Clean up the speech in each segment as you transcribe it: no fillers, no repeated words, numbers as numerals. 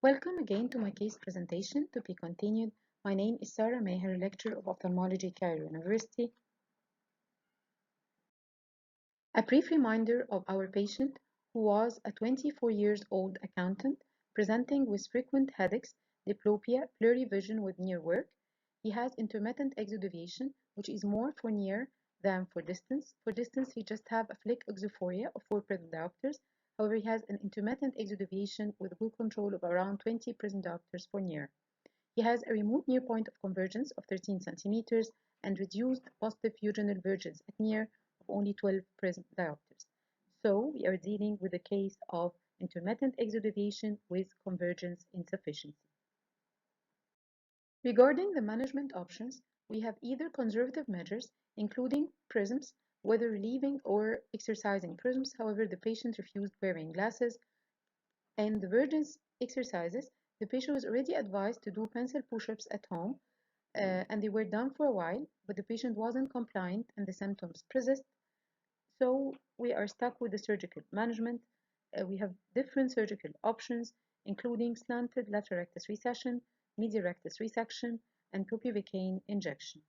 Welcome again to my case presentation to be continued. My name is Sarah Maher, Lecturer of Ophthalmology, Cairo University. A brief reminder of our patient, who was a 24 years old accountant presenting with frequent headaches, diplopia, blurry vision with near work. He has intermittent exodeviation, which is more for near than for distance. For distance, he just have a flick exophoria of 4 prism diopters. However, he has an intermittent exodeviation with good control of around 20 prism diopters for near. He has a remote near point of convergence of 13 centimeters and reduced positive fusional vergence at near of only 12 prism diopters. So we are dealing with a case of intermittent exodeviation with convergence insufficiency. Regarding the management options, we have either conservative measures, including prisms, whether relieving or exercising prisms. However, the patient refused wearing glasses, and the vergence exercises, the patient was already advised to do pencil push-ups at home, and they were done for a while, but the patient wasn't compliant and the symptoms persist. So we are stuck with the surgical management. We have different surgical options, including slanted lateral rectus recession, medial rectus resection, and bupivacaine injection.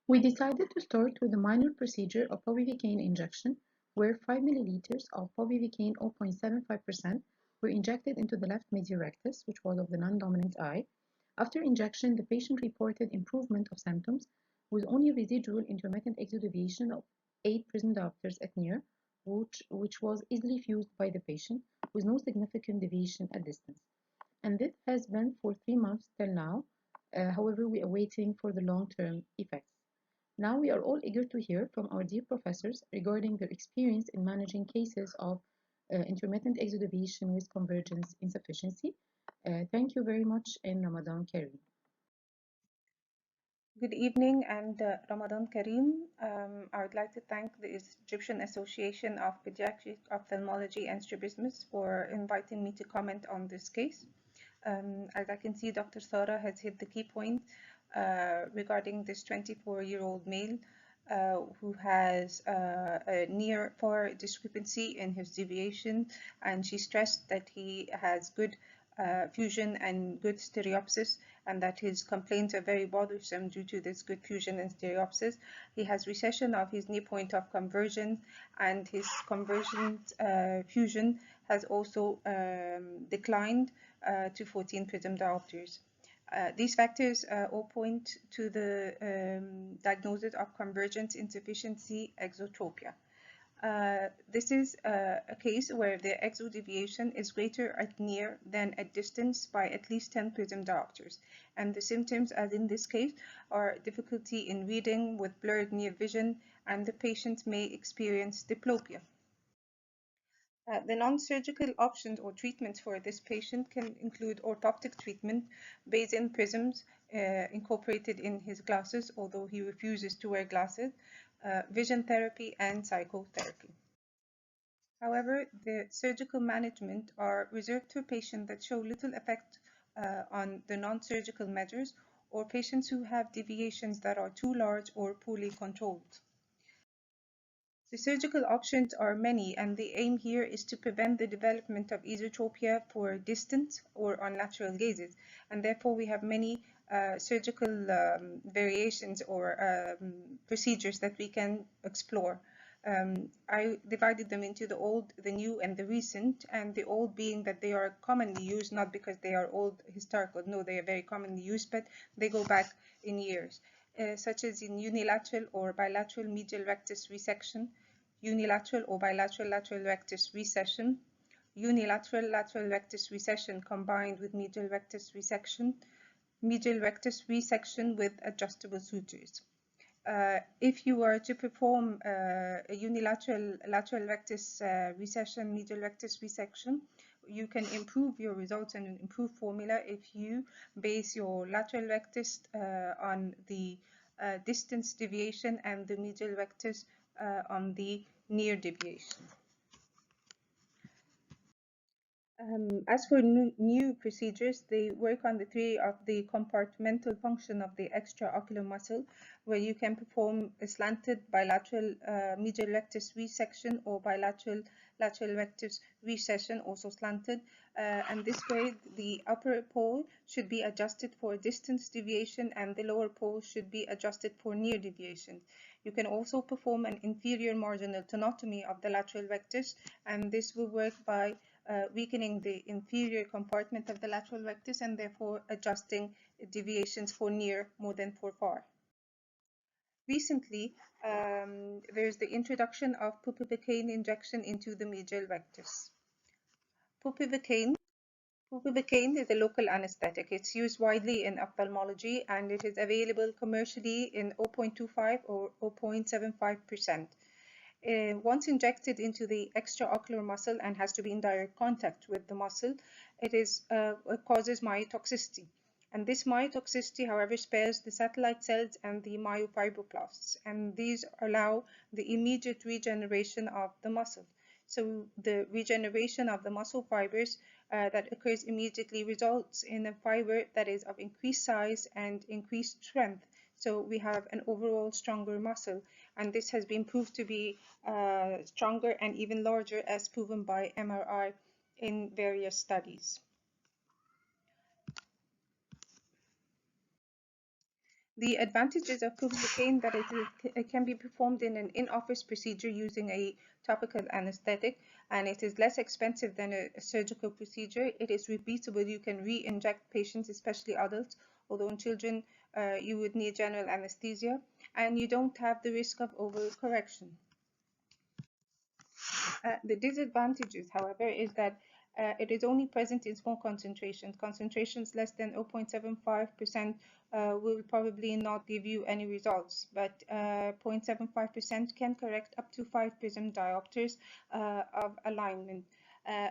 We decided to start with a minor procedure of bupivacaine injection, where 5 milliliters of bupivacaine 0.75% were injected into the left medial rectus, which was of the non-dominant eye. After injection, the patient reported improvement of symptoms with only residual intermittent exodeviation of 8 prism diopters at near, which was easily fused by the patient with no significant deviation at distance. And this has been for 3 months till now. However, we are waiting for the long-term effects. Now we are all eager to hear from our dear professors regarding their experience in managing cases of intermittent exodeviation with convergence insufficiency. Thank you very much, and Ramadan Kareem. Good evening and Ramadan Kareem. I would like to thank the Egyptian Association of Pediatric Ophthalmology and Strabismus for inviting me to comment on this case. As I can see, Dr. Sarah has hit the key point regarding this 24-year-old male who has a near far discrepancy in his deviation, and she stressed that he has good fusion and good stereopsis, and that his complaints are very bothersome due to this good fusion and stereopsis. He has recession of his near point of convergence, and his convergence fusion has also declined to 14 prism diopters. These factors all point to the diagnosis of convergence insufficiency exotropia. This is a case where the exodeviation is greater at near than at distance by at least 10 prism diopters, and the symptoms, as in this case, are difficulty in reading with blurred near vision, and the patient may experience diplopia. The non-surgical options or treatments for this patient can include orthoptic treatment, Bayesian prisms incorporated in his glasses, although he refuses to wear glasses, vision therapy, and psychotherapy. However, the surgical management are reserved to patients that show little effect on the non-surgical measures, or patients who have deviations that are too large or poorly controlled. The surgical options are many, and the aim here is to prevent the development of esotropia for distant or unnatural gazes, and therefore we have many surgical variations or procedures that we can explore. I divided them into the old, the new, and the recent, and the old being that they are commonly used, not because they are old historical, no, they are very commonly used, but they go back in years, such as in unilateral or bilateral medial rectus resection, unilateral or bilateral lateral rectus recession, unilateral lateral rectus recession combined with medial rectus resection, medial rectus resection with adjustable sutures. If you were to perform a unilateral lateral rectus recession, medial rectus resection, you can improve your results and improve formula if you base your lateral rectus on the distance deviation and the medial rectus on the near deviation. As for new procedures, they work on the theory of the compartmental function of the extraocular muscle, where you can perform a slanted bilateral medial rectus resection or bilateral lateral rectus recession, also slanted. And this way, the upper pole should be adjusted for distance deviation and the lower pole should be adjusted for near deviation. You can also perform an inferior marginal tenotomy of the lateral rectus, and this will work by weakening the inferior compartment of the lateral rectus and therefore adjusting deviations for near more than for far. Recently, there's the introduction of bupivacaine injection into the medial rectus. Bupivacaine is a local anesthetic. It's used widely in ophthalmology and it is available commercially in 0.25 or 0.75%. Once injected into the extraocular muscle and has to be in direct contact with the muscle, it causes myotoxicity. And this myotoxicity, however, spares the satellite cells and the myofibroblasts, and these allow the immediate regeneration of the muscle. So the regeneration of the muscle fibers that occurs immediately results in a fiber that is of increased size and increased strength. So we have an overall stronger muscle, and this has been proved to be stronger and even larger as proven by MRI in various studies. The advantages of bupivacaine that it can be performed in an in-office procedure using a topical anesthetic, and it is less expensive than a surgical procedure. It is repeatable. You can re-inject patients, especially adults, although in children you would need general anesthesia, and you don't have the risk of overcorrection. The disadvantages, however, is that it is only present in small concentrations. Concentrations less than 0.75% will probably not give you any results, but 0.75% can correct up to 5 prism diopters of alignment.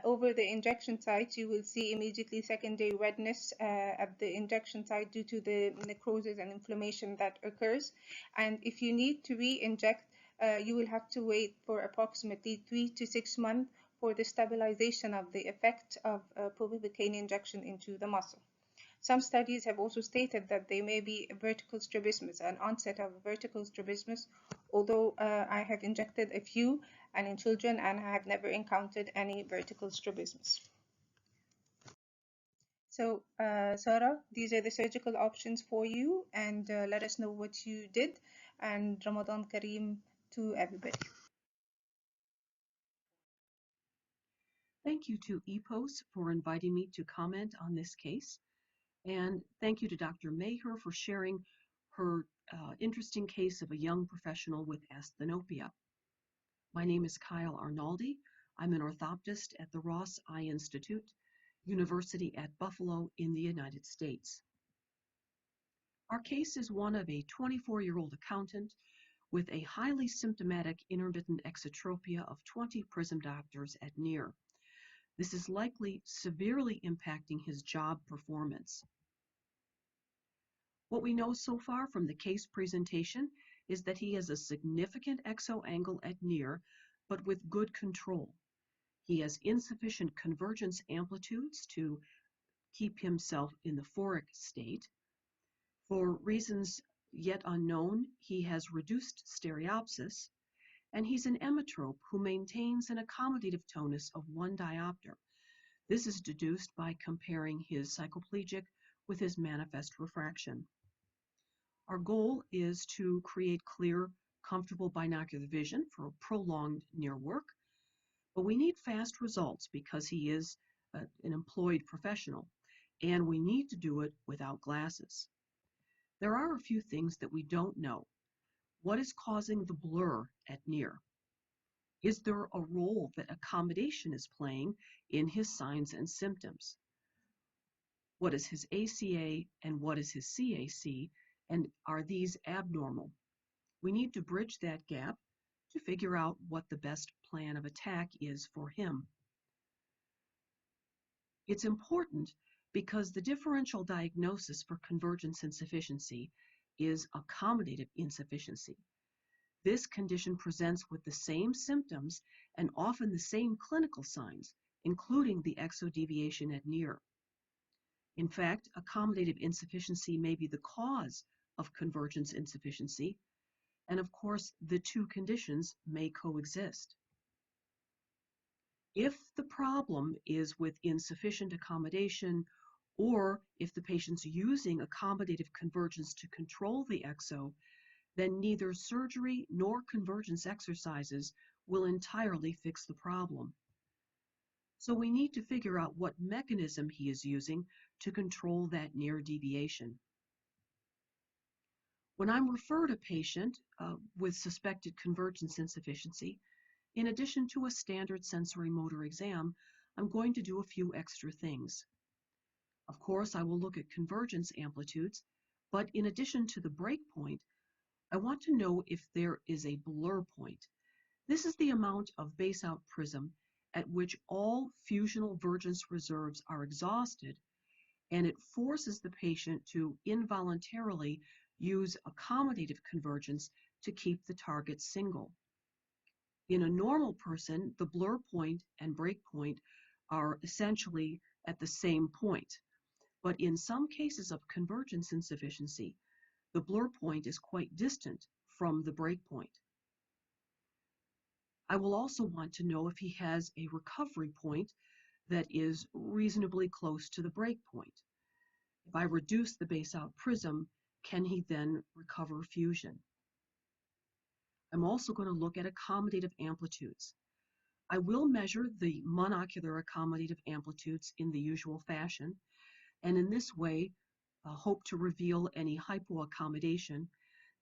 Over the injection site, you will see immediately secondary redness at the injection site due to the necrosis and inflammation that occurs. And if you need to re-inject, you will have to wait for approximately 3 to 6 months for the stabilization of the effect of bupivacaine injection into the muscle. Some studies have also stated that there may be a vertical strabismus, an onset of vertical strabismus, although I have injected a few and in children and I have never encountered any vertical strabismus. So Sarah, these are the surgical options for you, and let us know what you did, and Ramadan Kareem to everybody. Thank you to EPOS for inviting me to comment on this case. And thank you to Dr. Maher for sharing her interesting case of a young professional with asthenopia. My name is Kyle Arnoldi. I'm an orthoptist at the Ross Eye Institute, University at Buffalo in the United States. Our case is one of a 24-year-old accountant with a highly symptomatic intermittent exotropia of 20 prism diopters at near. This is likely severely impacting his job performance. What we know so far from the case presentation is that he has a significant exo angle at near, but with good control. He has insufficient convergence amplitudes to keep himself in the phoric state. For reasons yet unknown, he has reduced stereopsis, and he's an emmetrope who maintains an accommodative tonus of 1 diopter. This is deduced by comparing his cycloplegic with his manifest refraction. Our goal is to create clear, comfortable binocular vision for prolonged near work, but we need fast results because he is an employed professional, and we need to do it without glasses. There are a few things that we don't know. What is causing the blur at near? Is there a role that accommodation is playing in his signs and symptoms? What is his ACA and what is his CAC, and are these abnormal? We need to bridge that gap to figure out what the best plan of attack is for him. It's important because the differential diagnosis for convergence insufficiency is accommodative insufficiency. This condition presents with the same symptoms and often the same clinical signs, including the exodeviation at near. In fact, accommodative insufficiency may be the cause of convergence insufficiency, and of course, the two conditions may coexist. If the problem is with insufficient accommodation, or if the patient's using accommodative convergence to control the exo, then neither surgery nor convergence exercises will entirely fix the problem. So we need to figure out what mechanism he is using to control that near deviation. When I'm referred a patient with suspected convergence insufficiency, in addition to a standard sensory motor exam, I'm going to do a few extra things. Of course, I will look at convergence amplitudes, but in addition to the break point, I want to know if there is a blur point. This is the amount of base out prism at which all fusional vergence reserves are exhausted, and it forces the patient to involuntarily use accommodative convergence to keep the target single. In a normal person, the blur point and break point are essentially at the same point. But in some cases of convergence insufficiency, the blur point is quite distant from the break point. I will also want to know if he has a recovery point that is reasonably close to the break point. If I reduce the base out prism, can he then recover fusion? I'm also going to look at accommodative amplitudes. I will measure the monocular accommodative amplitudes in the usual fashion, and in this way hope to reveal any hypoaccommodation.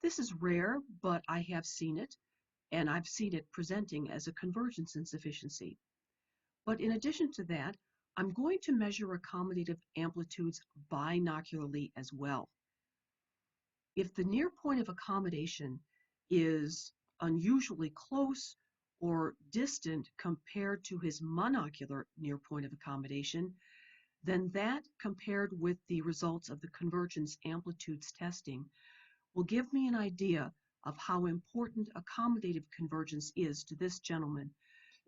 This is rare, but I have seen it, and I've seen it presenting as a convergence insufficiency. But in addition to that, I'm going to measure accommodative amplitudes binocularly as well. If the near point of accommodation is unusually close or distant compared to his monocular near point of accommodation, then that, compared with the results of the convergence amplitudes testing, will give me an idea of how important accommodative convergence is to this gentleman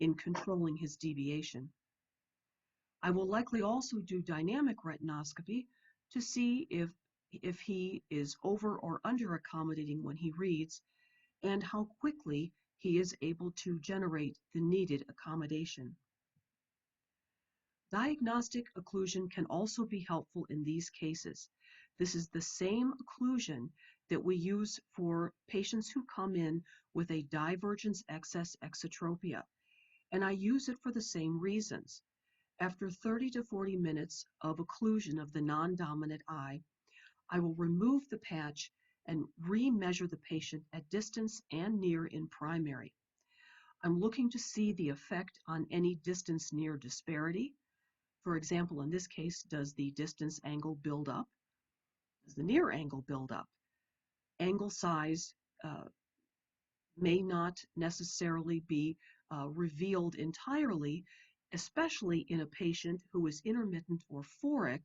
in controlling his deviation. I will likely also do dynamic retinoscopy to see if he is over or under accommodating when he reads, and how quickly he is able to generate the needed accommodation. Diagnostic occlusion can also be helpful in these cases. This is the same occlusion that we use for patients who come in with a divergence excess exotropia, and I use it for the same reasons. After 30 to 40 minutes of occlusion of the non-dominant eye, I will remove the patch and re-measure the patient at distance and near in primary. I'm looking to see the effect on any distance near disparity. For example, in this case, does the distance angle build up? Does the near angle build up? Angle size may not necessarily be revealed entirely, especially in a patient who is intermittent or phoric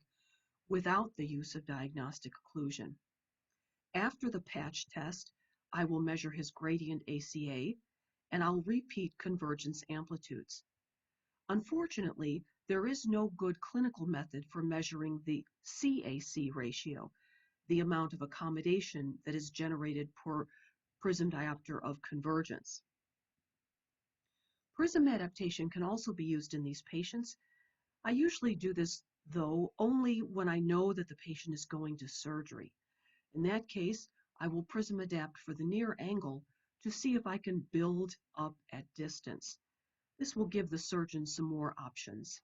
without the use of diagnostic occlusion. After the patch test, I will measure his gradient ACA, and I'll repeat convergence amplitudes. Unfortunately, there is no good clinical method for measuring the CAC ratio, the amount of accommodation that is generated per prism diopter of convergence. Prism adaptation can also be used in these patients. I usually do this, though, only when I know that the patient is going to surgery. In that case, I will prism adapt for the near angle to see if I can build up at distance. This will give the surgeon some more options.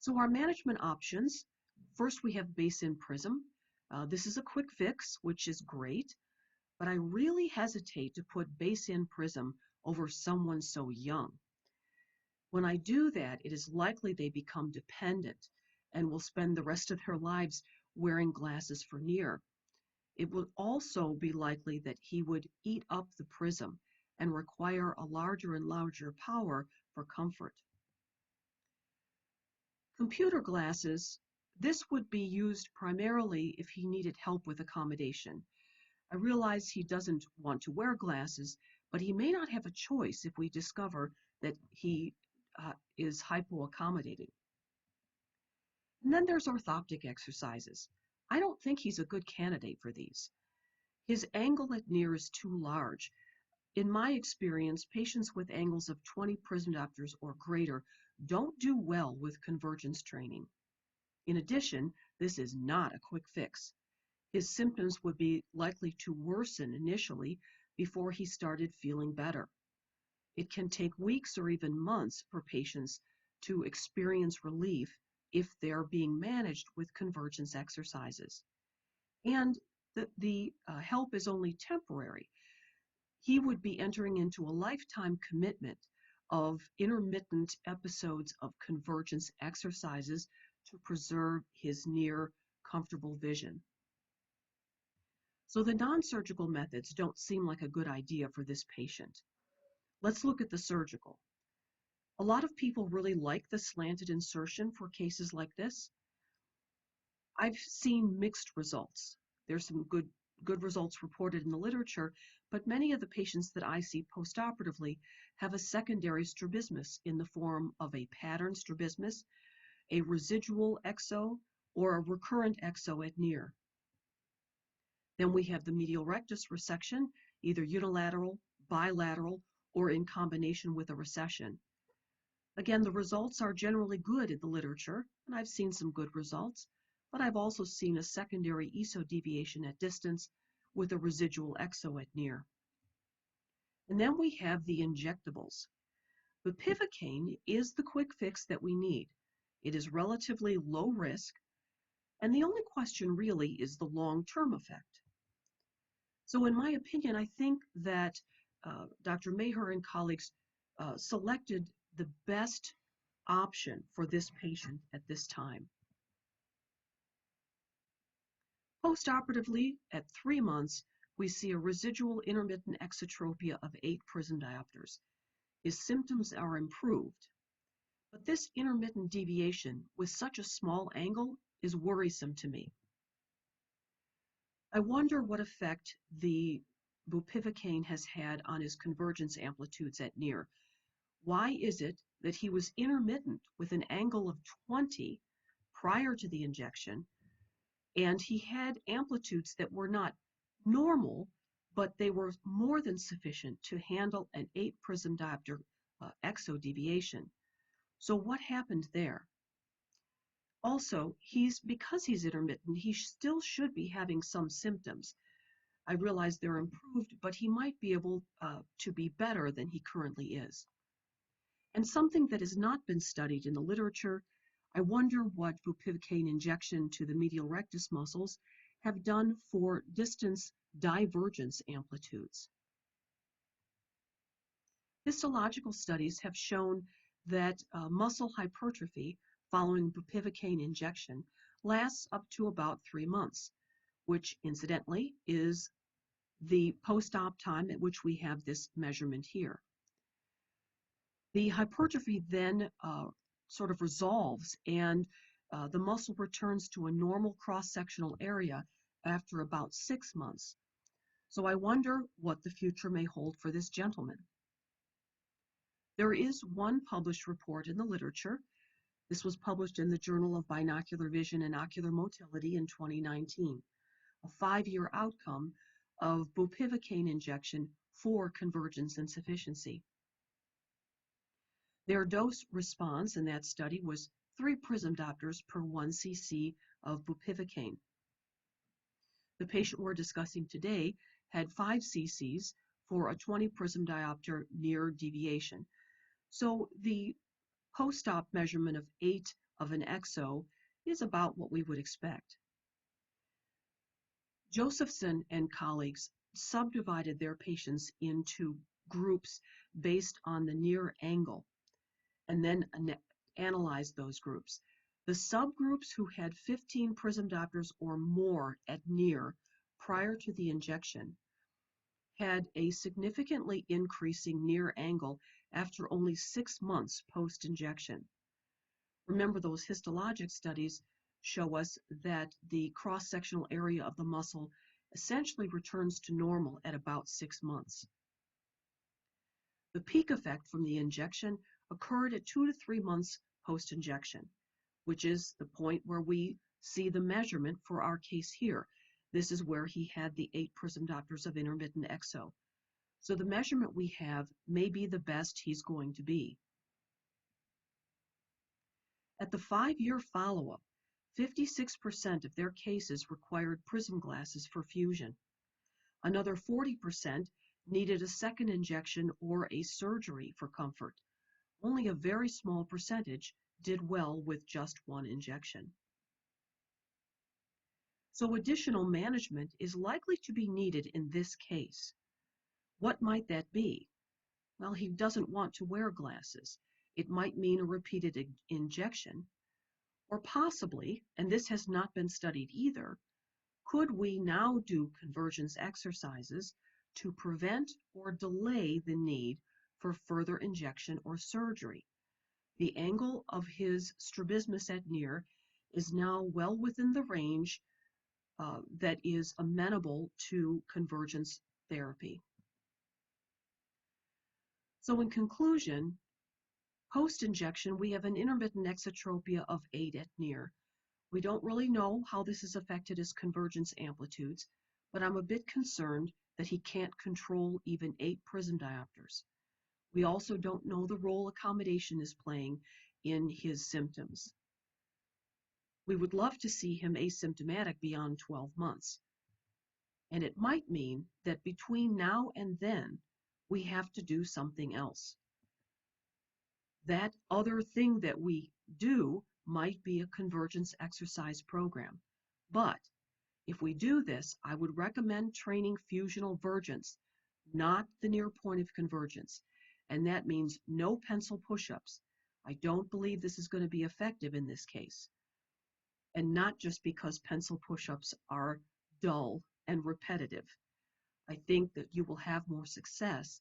So our management options, first we have base-in prism. This is a quick fix, which is great, but I really hesitate to put base-in prism over someone so young. When I do that, it is likely they become dependent and will spend the rest of their lives wearing glasses for near. It would also be likely that he would eat up the prism and require a larger and larger power for comfort. Computer glasses, this would be used primarily if he needed help with accommodation. I realize he doesn't want to wear glasses, but he may not have a choice if we discover that he is hypoaccommodating. And then there's orthoptic exercises. I don't think he's a good candidate for these. His angle at near is too large. In my experience, patients with angles of 20 prism diopters or greater don't do well with convergence training. In addition, this is not a quick fix. His symptoms would be likely to worsen initially before he started feeling better. It can take weeks or even months for patients to experience relief if they're being managed with convergence exercises. And the help is only temporary. He would be entering into a lifetime commitment of intermittent episodes of convergence exercises to preserve his near comfortable vision. So the non-surgical methods don't seem like a good idea for this patient. Let's look at the surgical. A lot of people really like the slanted insertion for cases like this. I've seen mixed results. There's some good results reported in the literature, but many of the patients that I see postoperatively have a secondary strabismus in the form of a pattern strabismus, a residual exo, or a recurrent exo at near. Then we have the medial rectus resection, either unilateral, bilateral, or in combination with a recession. Again, the results are generally good in the literature, and I've seen some good results, but I've also seen a secondary ESO deviation at distance with a residual exo at near. And then we have the injectables. Bupivacaine is the quick fix that we need. It is relatively low risk, and the only question really is the long-term effect. So in my opinion, I think that Dr. Maher and colleagues selected the best option for this patient at this time. Postoperatively, at 3 months, we see a residual intermittent exotropia of 8 prism diopters. His symptoms are improved, but this intermittent deviation with such a small angle is worrisome to me. I wonder what effect the bupivacaine has had on his convergence amplitudes at near. Why is it that he was intermittent with an angle of 20 prior to the injection, and he had amplitudes that were not normal, but they were more than sufficient to handle an 8 prism diopter exo deviation? So what happened there? Also, because he's intermittent, he still should be having some symptoms. I realize they're improved, but he might be able to be better than he currently is. And something that has not been studied in the literature, I wonder what bupivacaine injection to the medial rectus muscles have done for distance divergence amplitudes. Histological studies have shown that muscle hypertrophy following bupivacaine injection lasts up to about 3 months, which incidentally is the post-op time at which we have this measurement here. The hypertrophy then sort of resolves, and the muscle returns to a normal cross-sectional area after about 6 months. So I wonder what the future may hold for this gentleman. There is one published report in the literature. This was published in the Journal of Binocular Vision and Ocular Motility in 2019, a 5-year outcome of bupivacaine injection for convergence insufficiency. Their dose response in that study was 3 prism diopters per 1 cc of bupivacaine. The patient we're discussing today had 5 cc's for a 20 prism diopter near deviation. So the post-op measurement of 8 of an exo is about what we would expect. Josephson and colleagues subdivided their patients into groups based on the near angle and then analyzed those groups. The subgroups who had 15 prism diopters or more at near prior to the injection had a significantly increasing near angle after only 6 months post-injection. Remember, those histologic studies show us that the cross-sectional area of the muscle essentially returns to normal at about 6 months. The peak effect from the injection occurred at 2 to 3 months post-injection, which is the point where we see the measurement for our case here. This is where he had the 8 prism diopters of intermittent exo. So the measurement we have may be the best he's going to be. At the 5-year follow-up, 56% of their cases required prism glasses for fusion. Another 40% needed a second injection or a surgery for comfort. Only a very small percentage did well with just one injection. So additional management is likely to be needed in this case. What might that be? Well, he doesn't want to wear glasses. It might mean a repeated injection, or possibly, and this has not been studied either, could we now do convergence exercises to prevent or delay the need for further injection or surgery? The angle of his strabismus at near is now well within the range that is amenable to convergence therapy. So in conclusion, post-injection, we have an intermittent exotropia of 8 at near. We don't really know how this is affected as convergence amplitudes, but I'm a bit concerned that he can't control even 8 prism diopters. We also don't know the role accommodation is playing in his symptoms. We would love to see him asymptomatic beyond 12 months. And it might mean that between now and then, we have to do something else. That other thing that we do might be a convergence exercise program. But if we do this, I would recommend training fusional vergence, not the near point of convergence. And that means no pencil push-ups. I don't believe this is going to be effective in this case. And not just because pencil push-ups are dull and repetitive. I think that you will have more success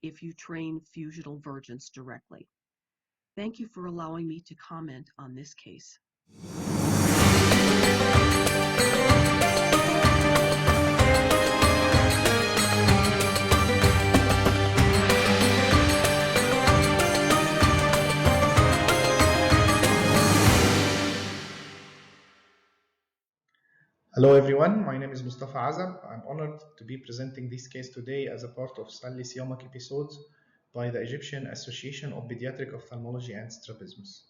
if you train fusional vergence directly. Thank you for allowing me to comment on this case. Hello everyone, my name is Mostafa Azzab. I'm honored to be presenting this case today as a part of SalySyamak episodes by the Egyptian Association of Pediatric Ophthalmology and Strabismus.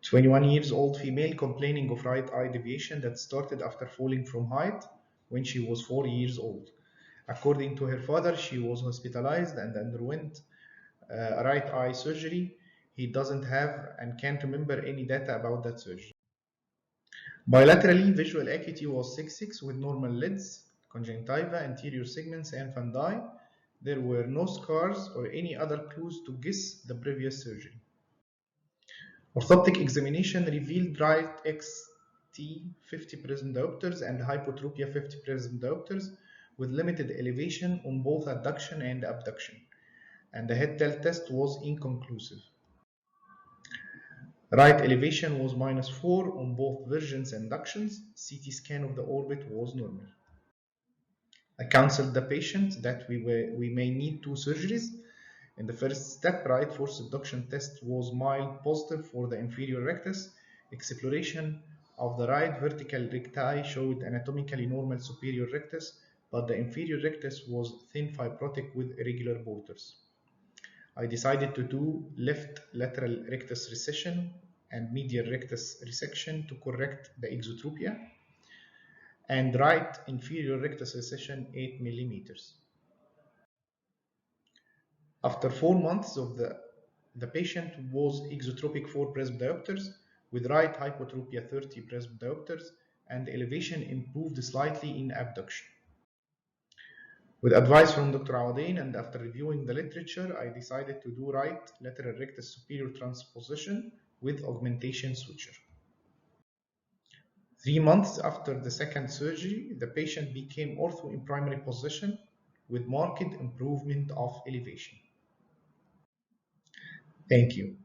21 years old female complaining of right eye deviation that started after falling from height when she was 4 years old. According to her father, she was hospitalized and underwent a right eye surgery. He doesn't have and can't remember any data about that surgery. Bilaterally, visual acuity was 6.6 with normal lids, conjunctiva, anterior segments, and fondi. There were no scars or any other clues to guess the previous surgery. Orthoptic examination revealed right XT 50 prism diopters and hypotropia 50 prism diopters with limited elevation on both adduction and abduction, and the head-tail test was inconclusive. Right elevation was -4 on both versions and ductions. CT scan of the orbit was normal. I counseled the patient that we may need 2 surgeries. In the first step, right force abduction test was mild positive for the inferior rectus. Exploration of the right vertical recti showed anatomically normal superior rectus, but the inferior rectus was thin fibrotic with irregular borders. I decided to do left lateral rectus recession and medial rectus resection to correct the exotropia, and right inferior rectus recession 8 millimeters. After 4 months of the patient was exotropic 4 prism diopters with right hypotropia 30 prism diopters, and elevation improved slightly in abduction. With advice from Dr. Awadin and after reviewing the literature, I decided to do right lateral rectus superior transposition with augmentation suture. 3 months after the second surgery, the patient became ortho in primary position with marked improvement of elevation. Thank you.